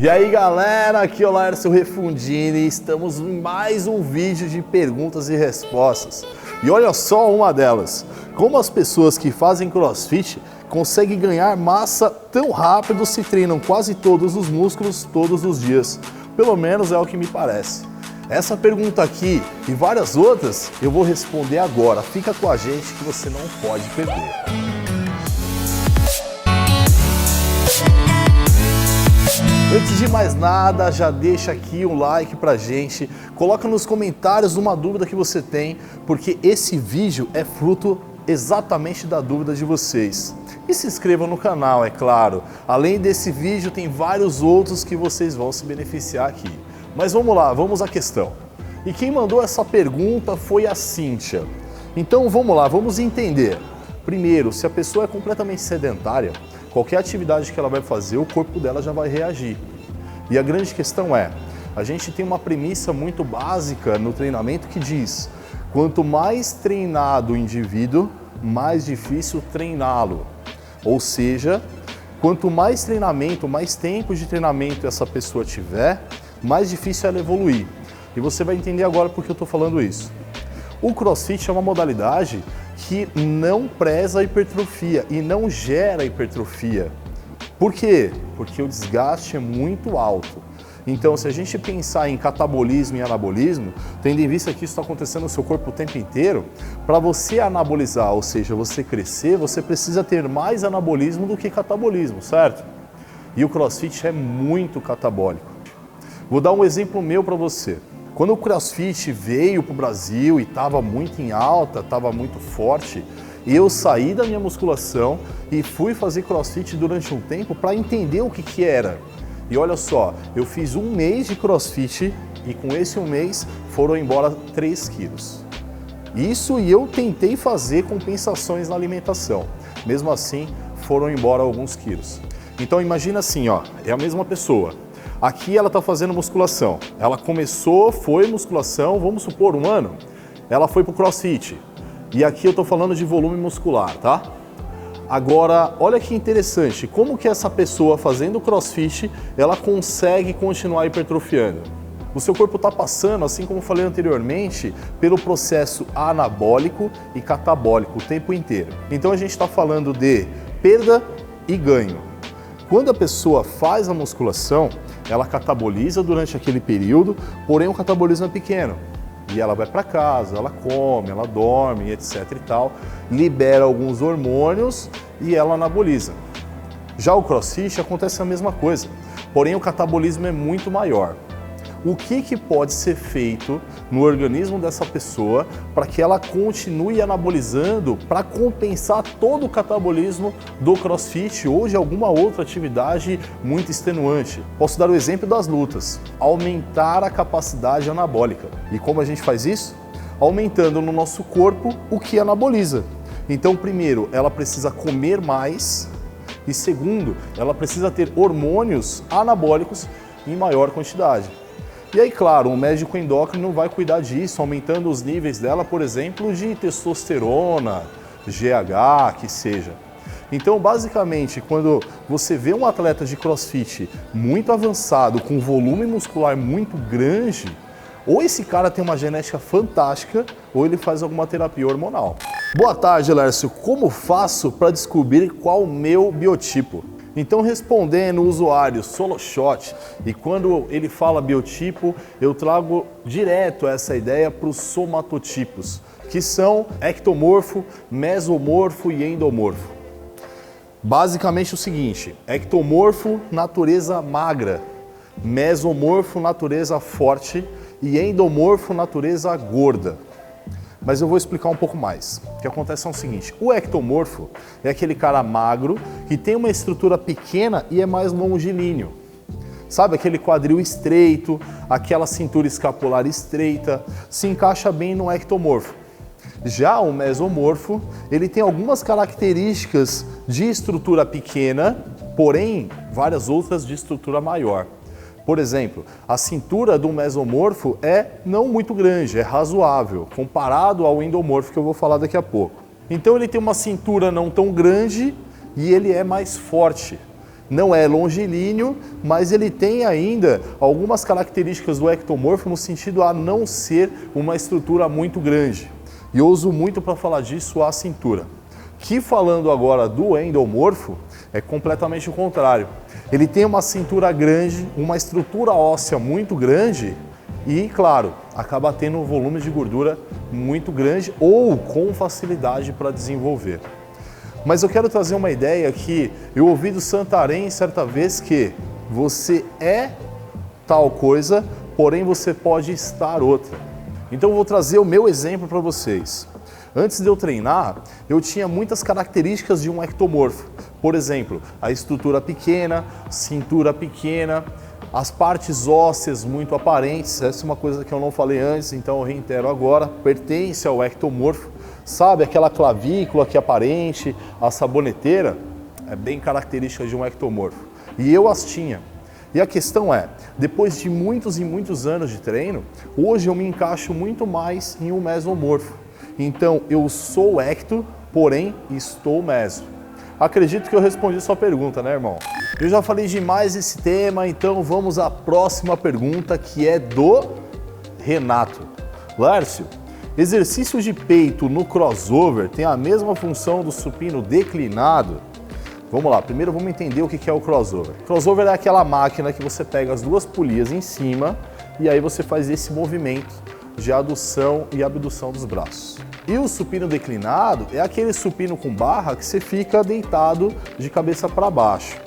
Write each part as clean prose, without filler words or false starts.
E aí galera, aqui é o Laércio Refundini e estamos em mais um vídeo de perguntas e respostas. E olha só uma delas, como as pessoas que fazem CrossFit conseguem ganhar massa tão rápido se treinam quase todos os músculos todos os dias. Pelo menos é o que me parece. Essa pergunta aqui e várias outras eu vou responder agora. Fica com a gente que você não pode perder. Antes de mais nada, já deixa aqui um like pra gente, coloca nos comentários uma dúvida que você tem, porque esse vídeo é fruto exatamente da dúvida de vocês. E se inscrevam no canal, é claro. Além desse vídeo, tem vários outros que vocês vão se beneficiar aqui. Mas vamos lá, vamos à questão. E quem mandou essa pergunta foi a Cíntia. Então vamos lá, vamos entender. Primeiro, se a pessoa é completamente sedentária, qualquer atividade que ela vai fazer, o corpo dela já vai reagir. E a grande questão é, a gente tem uma premissa muito básica no treinamento que diz, quanto mais treinado o indivíduo, mais difícil treiná-lo. Ou seja, quanto mais treinamento, mais tempo de treinamento essa pessoa tiver, mais difícil ela evoluir. E você vai entender agora por que eu estou falando isso. O CrossFit é uma modalidade que não preza a hipertrofia e não gera hipertrofia. Por quê? Porque o desgaste é muito alto. Então, se a gente pensar em catabolismo e anabolismo, tendo em vista que isso está acontecendo no seu corpo o tempo inteiro, para você anabolizar, ou seja, você crescer, você precisa ter mais anabolismo do que catabolismo, certo? E o CrossFit é muito catabólico. Vou dar um exemplo meu para você. Quando o CrossFit veio para o Brasil e estava muito em alta, estava muito forte, eu saí da minha musculação e fui fazer CrossFit durante um tempo para entender o que era. E olha só, eu fiz um mês de CrossFit e com esse um mês foram embora 3 quilos. Isso e eu tentei fazer compensações na alimentação. Mesmo assim, foram embora alguns quilos. Então imagina assim, ó, é a mesma pessoa. Aqui ela está fazendo musculação. Ela começou, foi musculação, vamos supor, um ano. Ela foi para o CrossFit. E aqui eu estou falando de volume muscular, tá? Agora, olha que interessante. Como que essa pessoa fazendo CrossFit, ela consegue continuar hipertrofiando? O seu corpo está passando, assim como eu falei anteriormente, pelo processo anabólico e catabólico o tempo inteiro. Então a gente está falando de perda e ganho. Quando a pessoa faz a musculação, ela cataboliza durante aquele período, porém o catabolismo é pequeno. E ela vai para casa, ela come, ela dorme, etc e tal, libera alguns hormônios e ela anaboliza. Já o CrossFit acontece a mesma coisa, porém o catabolismo é muito maior. O que pode ser feito no organismo dessa pessoa para que ela continue anabolizando para compensar todo o catabolismo do CrossFit ou de alguma outra atividade muito extenuante? Posso dar o exemplo das lutas. Aumentar a capacidade anabólica. E como a gente faz isso? Aumentando no nosso corpo o que anaboliza. Então, primeiro, ela precisa comer mais e segundo, ela precisa ter hormônios anabólicos em maior quantidade. E aí, claro, um médico endócrino vai cuidar disso, aumentando os níveis dela, por exemplo, de testosterona, GH, que seja. Então, basicamente, quando você vê um atleta de CrossFit muito avançado, com volume muscular muito grande, ou esse cara tem uma genética fantástica, ou ele faz alguma terapia hormonal. Boa tarde, Lércio. Como faço para descobrir qual o meu biotipo? Então, respondendo o usuário Soloshot, e quando ele fala biotipo, eu trago direto essa ideia para os somatotipos, que são ectomorfo, mesomorfo e endomorfo. Basicamente o seguinte, ectomorfo, natureza magra, mesomorfo, natureza forte e endomorfo, natureza gorda. Mas eu vou explicar um pouco mais. O que acontece é o seguinte, o ectomorfo é aquele cara magro que tem uma estrutura pequena e é mais longilíneo. Sabe, aquele quadril estreito, aquela cintura escapular estreita, se encaixa bem no ectomorfo. Já o mesomorfo, ele tem algumas características de estrutura pequena, porém várias outras de estrutura maior. Por exemplo, a cintura do mesomorfo é não muito grande, é razoável, comparado ao endomorfo que eu vou falar daqui a pouco. Então ele tem uma cintura não tão grande e ele é mais forte. Não é longilíneo, mas ele tem ainda algumas características do ectomorfo no sentido a não ser uma estrutura muito grande. E eu uso muito para falar disso a cintura. Que falando agora do endomorfo, é completamente o contrário. Ele tem uma cintura grande, uma estrutura óssea muito grande e, claro, acaba tendo um volume de gordura muito grande ou com facilidade para desenvolver. Mas eu quero trazer uma ideia que eu ouvi do Santarém certa vez que você é tal coisa, porém você pode estar outra. Então eu vou trazer o meu exemplo para vocês. Antes de eu treinar, eu tinha muitas características de um ectomorfo. Por exemplo, a estrutura pequena, cintura pequena, as partes ósseas muito aparentes. Essa é uma coisa que eu não falei antes, então eu reitero agora. Pertence ao ectomorfo. Sabe, aquela clavícula que é aparente, a saboneteira, é bem característica de um ectomorfo. E eu as tinha. E a questão é, depois de muitos e muitos anos de treino, hoje eu me encaixo muito mais em um mesomorfo. Então, eu sou ecto, porém estou meso. Acredito que eu respondi sua pergunta, né, irmão? Eu já falei demais esse tema, então vamos à próxima pergunta, que é do Renato. Lércio, exercício de peito no crossover tem a mesma função do supino declinado? Vamos lá, primeiro vamos entender o que é o crossover. Crossover é aquela máquina que você pega as duas polias em cima e aí você faz esse movimento de adução e abdução dos braços. E o supino declinado é aquele supino com barra que você fica deitado de cabeça para baixo.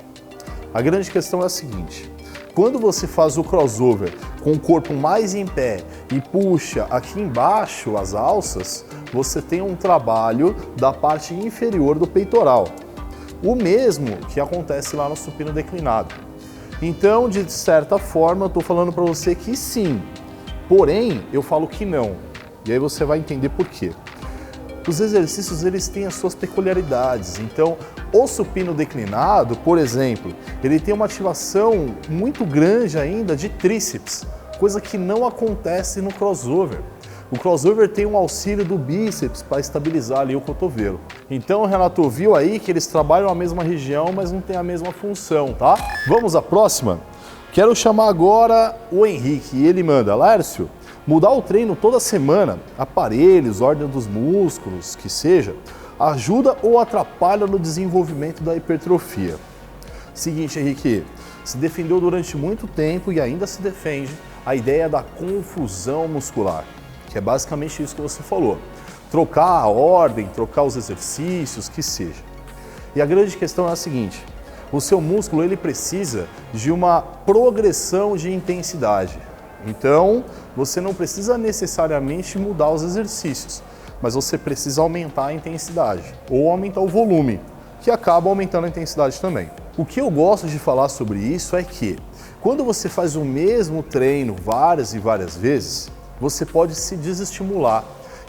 A grande questão é a seguinte: quando você faz o crossover com o corpo mais em pé e puxa aqui embaixo as alças, você tem um trabalho da parte inferior do peitoral. O mesmo que acontece lá no supino declinado. Então, de certa forma, eu estou falando para você que sim, porém, eu falo que não. E aí você vai entender por quê. Os exercícios, eles têm as suas peculiaridades. Então, o supino declinado, por exemplo, ele tem uma ativação muito grande ainda de tríceps, coisa que não acontece no crossover. O crossover tem um auxílio do bíceps para estabilizar ali o cotovelo. Então, o Renato viu aí que eles trabalham a mesma região, mas não tem a mesma função, tá? Vamos à próxima? Quero chamar agora o Henrique, e ele manda: Lércio, mudar o treino toda semana, aparelhos, ordem dos músculos, que seja, ajuda ou atrapalha no desenvolvimento da hipertrofia? Seguinte, Henrique, se defendeu durante muito tempo e ainda se defende a ideia da confusão muscular, que é basicamente isso que você falou. Trocar a ordem, trocar os exercícios, que seja. E a grande questão é a seguinte: o seu músculo ele precisa de uma progressão de intensidade. Então, você não precisa necessariamente mudar os exercícios, mas você precisa aumentar a intensidade ou aumentar o volume, que acaba aumentando a intensidade também. O que eu gosto de falar sobre isso é que, quando você faz o mesmo treino várias e várias vezes, você pode se desestimular.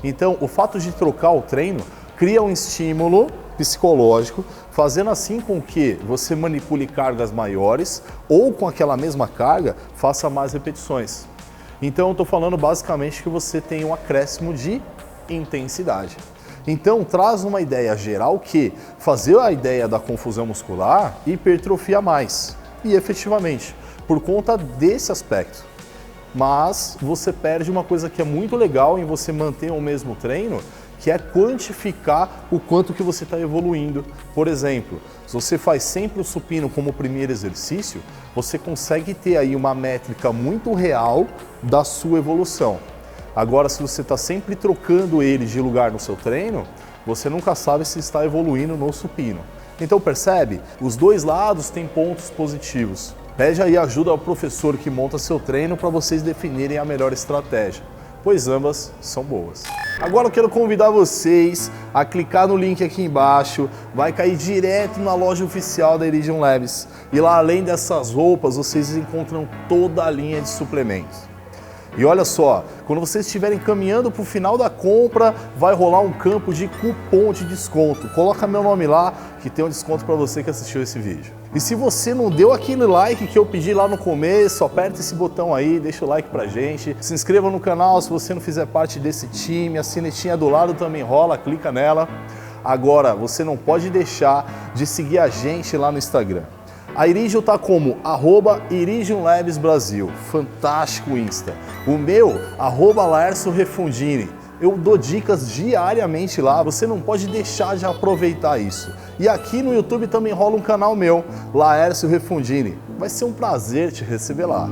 Então, o fato de trocar o treino cria um estímulo psicológico, fazendo assim com que você manipule cargas maiores ou com aquela mesma carga faça mais repetições. Então eu estou falando basicamente que você tem um acréscimo de intensidade. Então traz uma ideia geral que fazer a ideia da confusão muscular hipertrofia mais. E efetivamente, por conta desse aspecto. Mas você perde uma coisa que é muito legal em você manter o mesmo treino, que é quantificar o quanto que você está evoluindo. Por exemplo, se você faz sempre o supino como primeiro exercício, você consegue ter aí uma métrica muito real da sua evolução. Agora, se você está sempre trocando ele de lugar no seu treino, você nunca sabe se está evoluindo no supino. Então percebe? Os dois lados têm pontos positivos. Pede aí ajuda ao professor que monta seu treino para vocês definirem a melhor estratégia, pois ambas são boas. Agora eu quero convidar vocês a clicar no link aqui embaixo, vai cair direto na loja oficial da Iridium Labs. E lá, além dessas roupas, vocês encontram toda a linha de suplementos. E olha só, quando vocês estiverem caminhando para o final da compra, vai rolar um campo de cupom de desconto. Coloca meu nome lá que tem um desconto para você que assistiu esse vídeo. E se você não deu aquele like que eu pedi lá no começo, aperta esse botão aí, deixa o like pra gente. Se inscreva no canal se você não fizer parte desse time, a sinetinha do lado também rola, clica nela. Agora, você não pode deixar de seguir a gente lá no Instagram. A Iridium tá como @IridiumLabsBrasil, fantástico Insta. O meu, @LaércioRefundini. Eu dou dicas diariamente lá, você não pode deixar de aproveitar isso. E aqui no YouTube também rola um canal meu, Laércio Refundini. Vai ser um prazer te receber lá.